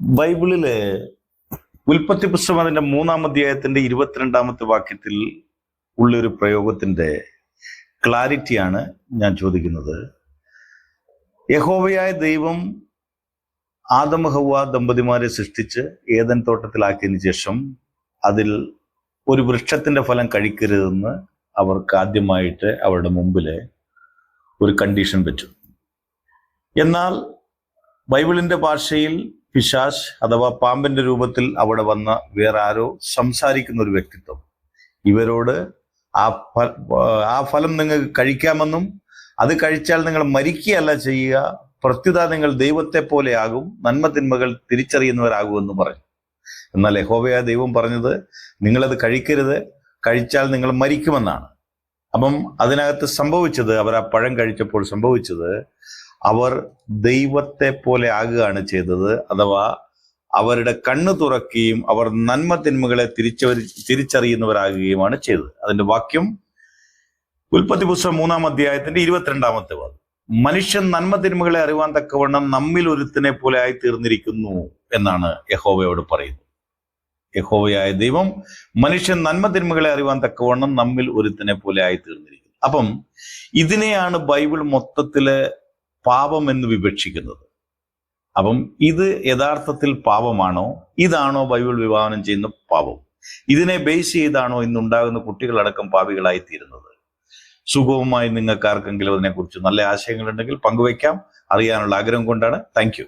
ബൈബിളിലെ ഉൽപ്പത്തി പുസ്തകം അതിന്റെ 3-ാം അധ്യായത്തിന്റെ 22-ാമത്തെ വാക്യത്തിൽ ഉള്ളൊരു പ്രയോഗത്തിന്റെ ക്ലാരിറ്റിയാണ് ഞാൻ ചോദിക്കുന്നത്. യഹോവയായ ദൈവം ആദം ഹവ്വ ദമ്പതിമാരെ സൃഷ്ടിച്ച് ഏദൻ തോട്ടത്തിലാക്കിയതിനു ശേഷം അതിൽ ഒരു വൃക്ഷത്തിന്റെ ഫലം കഴിക്കരുതെന്ന് അവർക്ക് ആദ്യമായിട്ട് അവരുടെ മുമ്പില് ഒരു കണ്ടീഷൻ വെച്ചു. എന്നാൽ ബൈബിളിന്റെ ഭാഷയിൽ പിശാച് അഥവാ പാമ്പിന്റെ രൂപത്തിൽ അവിടെ വന്ന വേറെ ആരോ സംസാരിക്കുന്ന ഒരു വ്യക്തിത്വം ഇവരോട് ആ ഫലം നിങ്ങൾക്ക് കഴിക്കാമെന്നും അത് കഴിച്ചാൽ നിങ്ങൾ മരിക്കുകയല്ല ചെയ്യുക, പ്രത്യുത നിങ്ങൾ ദൈവത്തെ പോലെ ആകും, നന്മ തിന്മകൾ തിരിച്ചറിയുന്നവരാകുമെന്ന് പറഞ്ഞു. എന്നാൽ യഹോവയായ ദൈവം പറഞ്ഞത് നിങ്ങളത് കഴിക്കരുത്, കഴിച്ചാൽ നിങ്ങൾ മരിക്കുമെന്നാണ്. അപ്പം അതിനകത്ത് സംഭവിച്ചത്, അവർ ആ പഴം കഴിച്ചപ്പോൾ സംഭവിച്ചത്, അവർ ദൈവത്തെ പോലെ ആകുകയാണ് ചെയ്തത്. അഥവാ അവരുടെ കണ്ണ് തുറക്കുകയും അവർ നന്മ തിന്മകളെ തിരിച്ചറിയുന്നവരാകുകയുമാണ് ചെയ്തത്. അതിന്റെ വാക്യം ഉൽപ്പത്തി പുസ്തകം 3-ാം അധ്യായത്തിന്റെ 22-ാമത്തെ വാക്യം. മനുഷ്യൻ നന്മ തിന്മകളെ അറിവാൻ തക്കവണ്ണം നമ്മിൽ ഒരുത്തിനെ പോലെ ആയി തീർന്നിരിക്കുന്നു എന്നാണ് യഹോവയോട് പറയുന്നത്. യഹോവയായ ദൈവം മനുഷ്യൻ നന്മ തിന്മകളെ അറിവാൻ തക്കവണ്ണം നമ്മിൽ ഒരുത്തിനെ പോലെ ആയി തീർന്നിരിക്കുന്നു. അപ്പം ഇതിനെയാണ് ബൈബിൾ മൊത്തത്തില് പാപം എന്ന് വിവക്ഷിക്കുന്നത്. അപ്പം ഇത് യഥാർത്ഥത്തിൽ പാപമാണോ? ഇതാണോ ബൈബിൾ വിഭാവനം ചെയ്യുന്ന പാപം? ഇതിനെ ബേസ് ചെയ്താണോ ഇന്നുണ്ടാകുന്ന കുട്ടികളടക്കം പാപികളായി തീരുന്നത്? സുഗമമായി നിങ്ങൾക്ക് ആർക്കെങ്കിലും അതിനെക്കുറിച്ച് നല്ല ആശയങ്ങളുണ്ടെങ്കിൽ പങ്കുവയ്ക്കാം. അറിയാനുള്ള ആഗ്രഹം കൊണ്ടാണ്. Thank you.